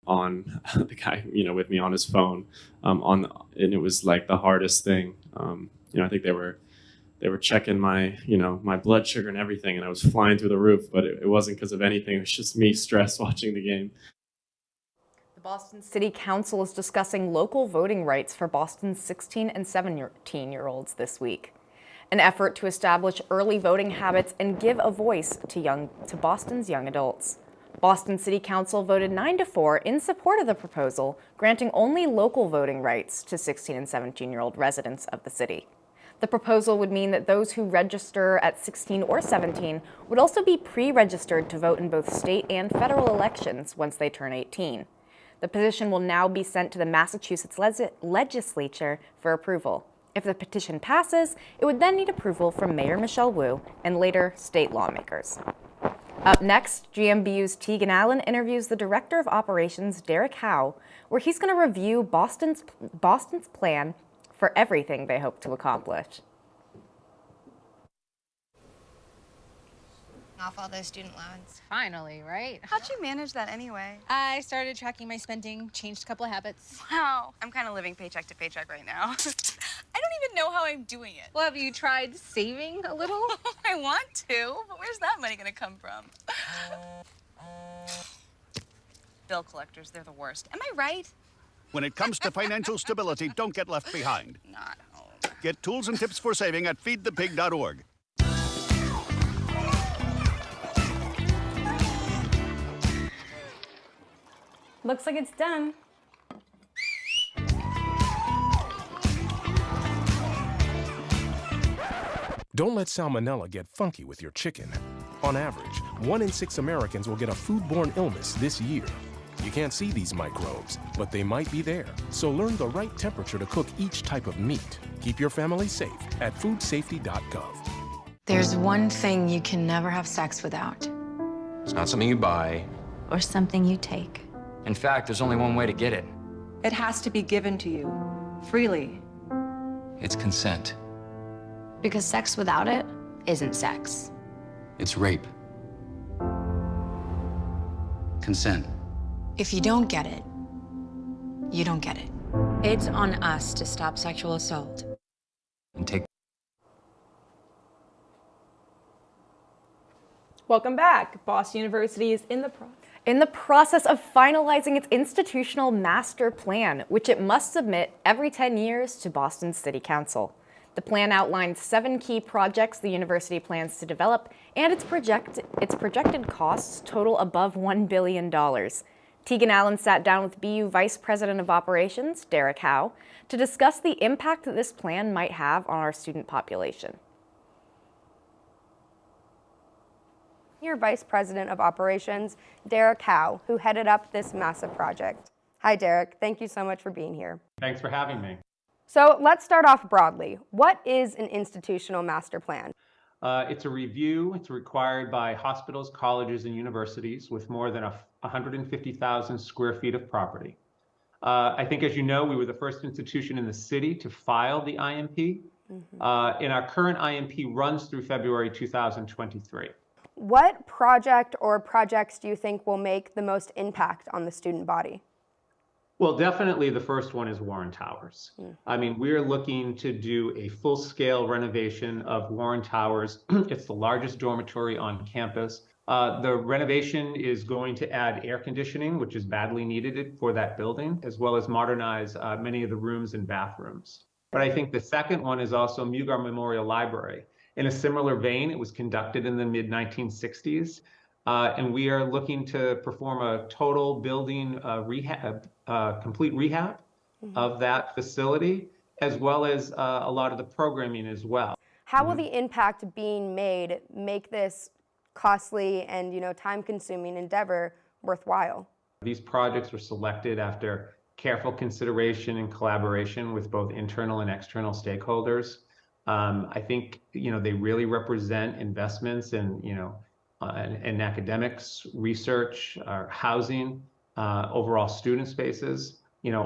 on the guy, with me on his phone, and it was like the hardest thing. I think they were checking my blood sugar and everything, and I was flying through the roof, but it wasn't because of anything. It was just me stressed watching the game. The Boston City Council is discussing local voting rights for Boston's 16 and 17-year-olds this week. An effort to establish early voting habits and give a voice to Boston's young adults. Boston City Council voted 9-4 in support of the proposal, granting only local voting rights to 16 and 17-year-old residents of the city. The proposal would mean that those who register at 16 or 17 would also be pre-registered to vote in both state and federal elections once they turn 18. The petition will now be sent to the Massachusetts legislature for approval. If the petition passes, it would then need approval from Mayor Michelle Wu and later state lawmakers. Up next, GMBU's Tegan Allen interviews the Director of Operations, Derek Howe, where he's going to review Boston's plan for everything they hope to accomplish. Off all those student loans. Finally, right? How'd you manage that anyway? I started tracking my spending, changed a couple of habits. Wow, I'm kind of living paycheck to paycheck right now. I don't even know how I'm doing it. Well, have you tried saving a little? I want to, but where's that money gonna come from? Bill collectors, they're the worst. Am I right? When it comes to financial stability, don't get left behind. Not home. Get tools and tips for saving at feedthepig.org. Looks like it's done. Don't let salmonella get funky with your chicken. On average, 1 in 6 Americans will get a foodborne illness this year. You can't see these microbes, but they might be there. So learn the right temperature to cook each type of meat. Keep your family safe at foodsafety.gov. There's one thing you can never have sex without. It's not something you buy. Or something you take. In fact, there's only one way to get it. It has to be given to you, freely. It's consent. Because sex without it isn't sex. It's rape. Consent. If you don't get it, you don't get it. It's on us to stop sexual assault. And take. Welcome back. Boston University is in the process of finalizing its institutional master plan, which it must submit every 10 years to Boston City Council. The plan outlines 7 key projects the university plans to develop, and its projected costs total above $1 billion. Tegan Allen sat down with BU Vice President of Operations, Derek Howe, to discuss the impact that this plan might have on our student population. Your Vice President of Operations, Derek Howe, who headed up this massive project. Hi, Derek. Thank you so much for being here. Thanks for having me. So let's start off broadly. What is an institutional master plan? It's a review. It's required by hospitals, colleges, and universities with more than 150,000 square feet of property. I think, as you know, we were the first institution in the city to file the IMP. And our current IMP runs through February 2023. What project or projects do you think will make the most impact on the student body? Well, definitely the first one is Warren Towers. I mean, we're looking to do a full-scale renovation of Warren Towers. It's the largest dormitory on campus. The renovation is going to add air conditioning, which is badly needed for that building, as well as modernize many of the rooms and bathrooms. But I think the second one is also Mugar Memorial Library. In a similar vein, it was conducted in the mid-1960s. And we are looking to perform a total building complete rehab of that facility, as well as a lot of the programming as well. How will the impact being made make this costly and time-consuming endeavor worthwhile? These projects were selected after careful consideration and collaboration with both internal and external stakeholders. I think they really represent investments in in academics, research, housing, overall student spaces,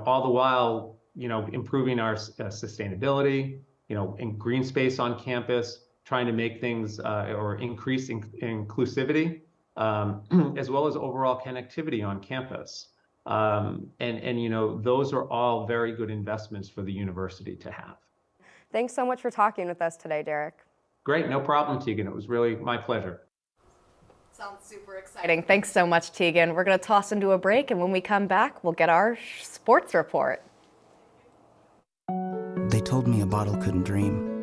all the while, improving our sustainability, in green space on campus, trying to make things or increase inclusivity, as well as overall connectivity on campus. And you know, those are all very good investments for the university to have. Thanks so much for talking with us today, Derek. Great, no problem, Tegan. It was really my pleasure. Sounds super exciting. Thanks so much, Tegan. We're going to toss into a break, and when we come back, we'll get our sports report. They told me a bottle couldn't dream.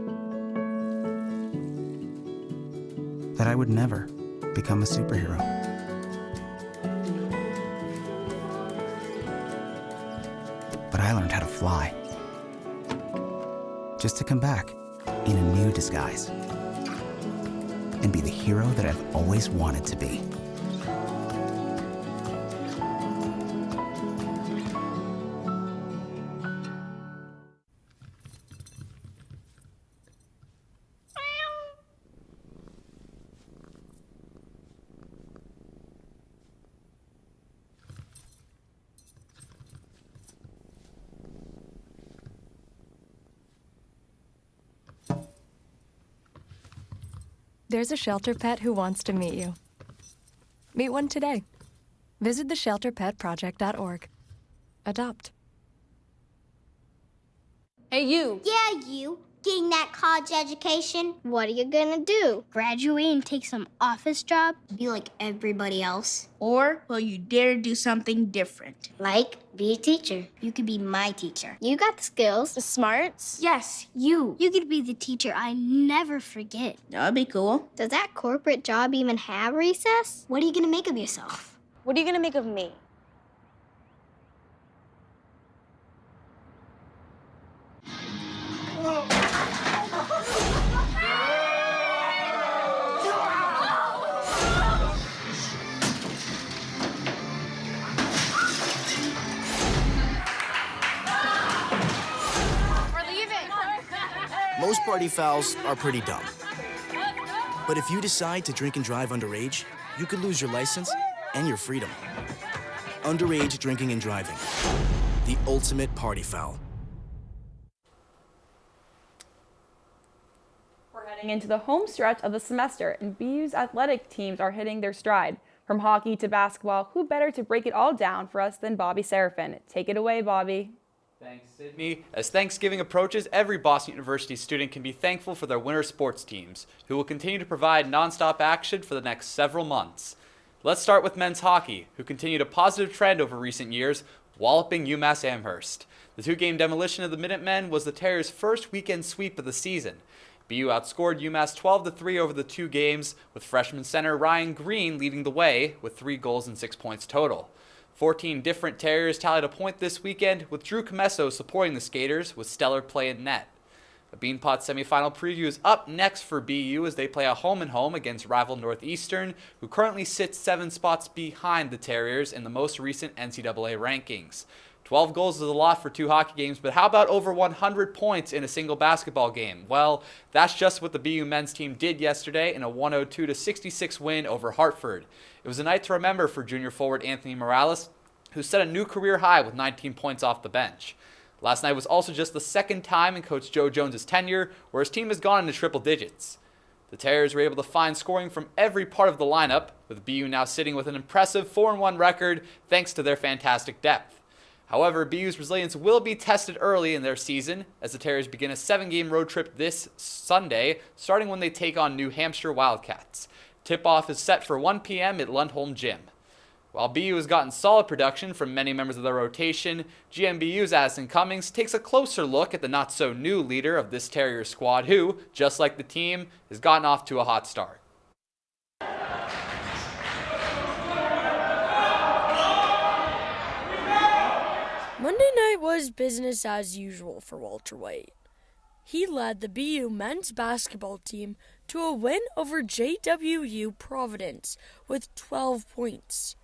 That I would never become a superhero. But I learned how to fly. Just to come back in a new disguise. And be the hero that I've always wanted to be. There's a shelter pet who wants to meet you. Meet one today. Visit theshelterpetproject.org. Adopt. Hey, you. Yeah, you. Getting that college education? What are you gonna do? Graduate and take some office job? Be like everybody else? Or will you dare do something different? Like be a teacher. You could be my teacher. You got the skills. The smarts? Yes, you. You could be the teacher I never forget. That'd be cool. Does that corporate job even have recess? What are you gonna make of yourself? What are you gonna make of me? Most party fouls are pretty dumb. But if you decide to drink and drive underage, you could lose your license and your freedom. Underage drinking and driving. The ultimate party foul. We're heading into the home stretch of the semester, and BU's athletic teams are hitting their stride. From hockey to basketball, who better to break it all down for us than Bobby Serafin? Take it away, Bobby. Thanks, Sydney. As Thanksgiving approaches, every Boston University student can be thankful for their winter sports teams, who will continue to provide nonstop action for the next several months. Let's start with men's hockey, who continued a positive trend over recent years, walloping UMass Amherst. The two-game demolition of the Minutemen was the Terriers' first weekend sweep of the season. BU outscored UMass 12-3 over the two games, with freshman center Ryan Green leading the way with 3 goals and 6 points total. 14 different Terriers tallied a point this weekend, with Drew Comesso supporting the skaters with stellar play in net. The Beanpot semifinal preview is up next for BU as they play a home-and-home against rival Northeastern, who currently sits 7 spots behind the Terriers in the most recent NCAA rankings. 12 goals is a lot for 2 hockey games, but how about over 100 points in a single basketball game? Well, that's just what the BU men's team did yesterday in a 102-66 win over Hartford. It was a night to remember for junior forward Anthony Morales, who set a new career high with 19 points off the bench. Last night was also just the second time in Coach Joe Jones' tenure where his team has gone into triple digits. The Terriers were able to find scoring from every part of the lineup, with BU now sitting with an impressive 4-1 record thanks to their fantastic depth. However, BU's resilience will be tested early in their season as the Terriers begin a 7-game road trip this Sunday, starting when they take on New Hampshire Wildcats. Tip-off is set for 1 p.m. at Lundholm Gym. While BU has gotten solid production from many members of their rotation, GMBU's Addison Cummings takes a closer look at the not-so-new leader of this Terrier squad who, just like the team, has gotten off to a hot start. Monday night was business as usual for Walter White. He led the BU men's basketball team to a win over JWU Providence with 12 points.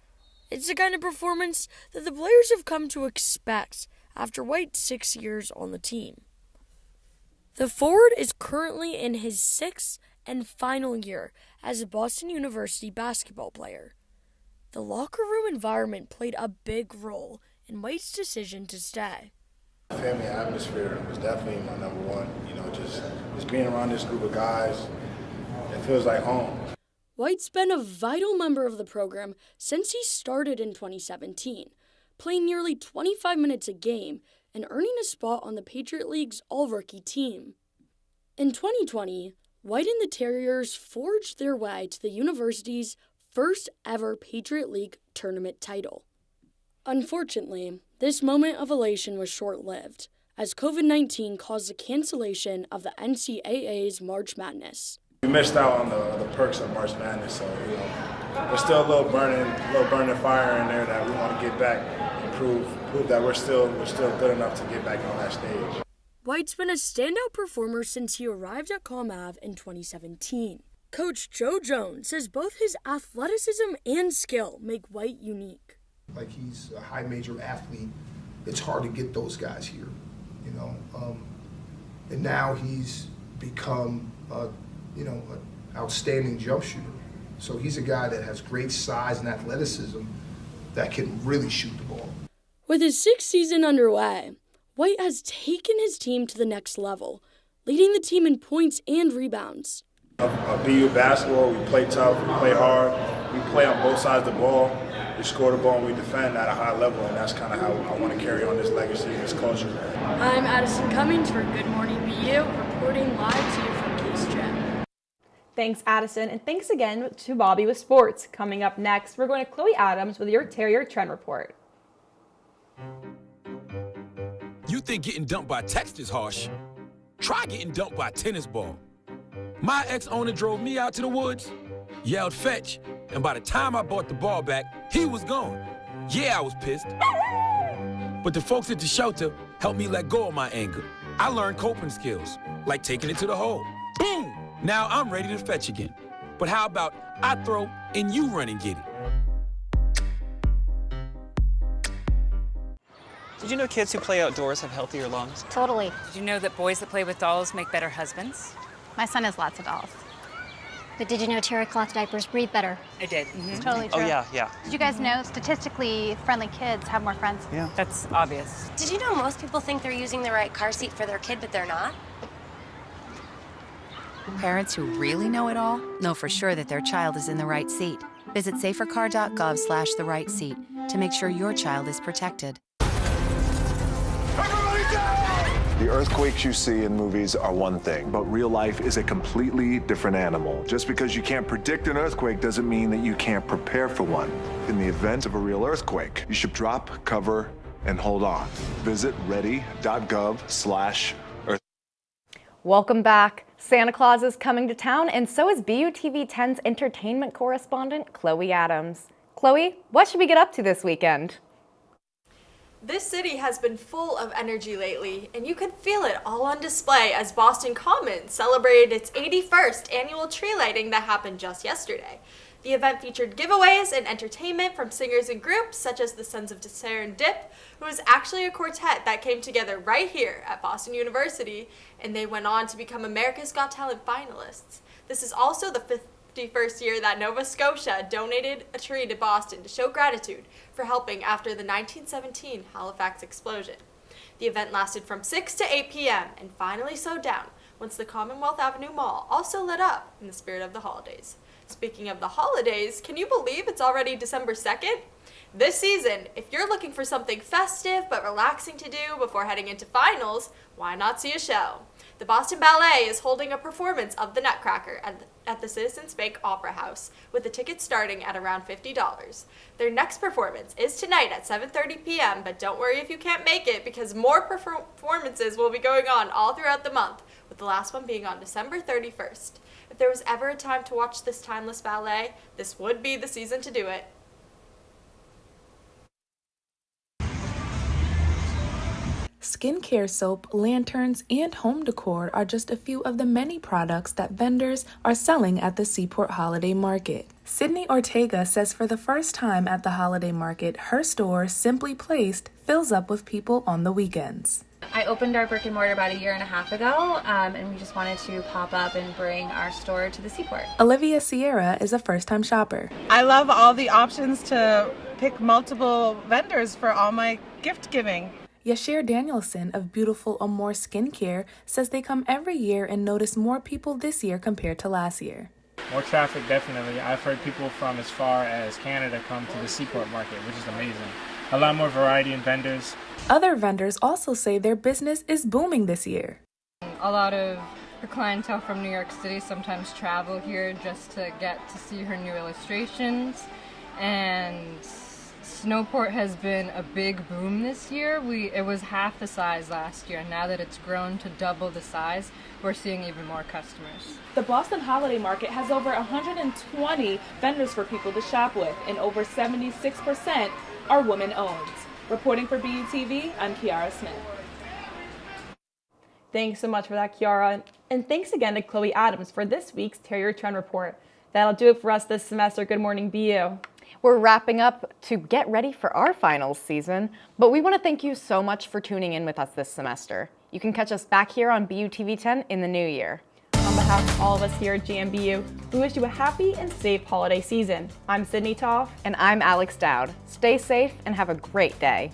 It's the kind of performance that the players have come to expect after White's 6 years on the team. The forward is currently in his 6th and final year as a Boston University basketball player. The locker room environment played a big role in White's decision to stay. Family atmosphere was definitely my number one. Just being around this group of guys, it feels like home. White's been a vital member of the program since he started in 2017, playing nearly 25 minutes a game and earning a spot on the Patriot League's all-rookie team. In 2020, White and the Terriers forged their way to the university's first ever Patriot League tournament title. Unfortunately, this moment of elation was short-lived, as COVID-19 caused the cancellation of the NCAA's March Madness. We missed out on the perks of March Madness, so there's still a little burning fire in there that we want to get back and prove that we're still good enough to get back on that stage. White's been a standout performer since he arrived at ComAv in 2017. Coach Joe Jones says both his athleticism and skill make White unique. Like, he's a high major athlete. It's hard to get those guys here, you know. And now he's become, an outstanding jump shooter. So he's a guy that has great size and athleticism that can really shoot the ball. With his sixth season underway, White has taken his team to the next level, leading the team in points and rebounds. BU basketball, we play tough, we play hard, we play on both sides of the ball. We score the ball and we defend at a high level, and that's kind of how I want to carry on this legacy and this culture. I'm Addison Cummings for Good Morning BU, reporting live to you from Case Gym. Thanks, Addison, and thanks again to Bobby with sports. Coming up next, we're going to Chloe Adams with your Terrier Trend Report. You think getting dumped by text is harsh? Try getting dumped by a tennis ball. My ex-owner drove me out to the woods, yelled fetch, and by the time I brought the ball back, he was gone. Yeah, I was pissed. But the folks at the shelter helped me let go of my anger. I learned coping skills, like taking it to the hole. Boom! Now I'm ready to fetch again. But how about I throw and you run and get it? Did you know kids who play outdoors have healthier lungs? Totally. Did you know that boys that play with dolls make better husbands? My son has lots of dolls. But did you know terry cloth diapers breathe better? I did. It's totally true. Oh, yeah. Did you guys know statistically friendly kids have more friends? Yeah. That's obvious. Did you know most people think they're using the right car seat for their kid, but they're not? Parents who really know it all know for sure that their child is in the right seat. Visit safercar.gov/the right seat to make sure your child is protected. The earthquakes you see in movies are one thing, but real life is a completely different animal. Just because you can't predict an earthquake doesn't mean that you can't prepare for one. In the event of a real earthquake, you should drop, cover, and hold on. Visit ready.gov/earth. Welcome back. Santa Claus is coming to town, and so is BU TV 10's entertainment correspondent, Chloe Adams. Chloe, what should we get up to this weekend? This city has been full of energy lately, and you could feel it all on display as Boston Commons celebrated its 81st annual tree lighting that happened just yesterday. The event featured giveaways and entertainment from singers and groups such as the Sons of Dip, who is actually a quartet that came together right here at Boston University, and they went on to become America's Got Talent finalists. This is also the 51st year that Nova Scotia donated a tree to Boston to show gratitude for helping after the 1917 Halifax explosion. The event lasted from 6 to 8 p.m. and finally slowed down once the Commonwealth Avenue Mall also lit up in the spirit of the holidays. Speaking of the holidays, can you believe it's already December 2nd? This season, if you're looking for something festive but relaxing to do before heading into finals, why not see a show? The Boston Ballet is holding a performance of The Nutcracker at the Citizens Bank Opera House, with the tickets starting at around $50. Their next performance is tonight at 7:30 p.m., but don't worry if you can't make it, because more performances will be going on all throughout the month, with the last one being on December 31st. If there was ever a time to watch this timeless ballet, this would be the season to do it. Skincare soap, lanterns, and home decor are just a few of the many products that vendors are selling at the Seaport Holiday Market. Sydney Ortega says for the first time at the holiday market, her store, Simply Placed, fills up with people on the weekends. I opened our brick and mortar about 1.5 years ago, and we just wanted to pop up and bring our store to the Seaport. Olivia Sierra is a first-time shopper. I love all the options to pick multiple vendors for all my gift giving. Yashir Danielson of Beautiful Amore Skincare says they come every year and notice more people this year compared to last year. More traffic, definitely. I've heard people from as far as Canada come to the Seaport Market, which is amazing. a lot more variety in vendors. Other vendors also say their business is booming this year. A lot of her clientele from New York City sometimes travel here just to get to see her new illustrations. And Snowport has been a big boom this year. It was half the size last year, and now that it's grown to double the size, we're seeing even more customers. The Boston Holiday Market has over 120 vendors for people to shop with, and over 76% are women-owned. Reporting for BUTV, I'm Kiara Smith. Thanks so much for that, Kiara. And thanks again to Chloe Adams for this week's Terrier Trend Report. That'll do it for us this semester. Good morning, BU. We're wrapping up to get ready for our finals season, but we want to thank you so much for tuning in with us this semester. You can catch us back here on BUTV 10 in the new year. On behalf of all of us here at GMBU, we wish you a happy and safe holiday season. I'm Sydney Toff. And I'm Alex Dowd. Stay safe and have a great day.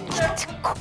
Yeah.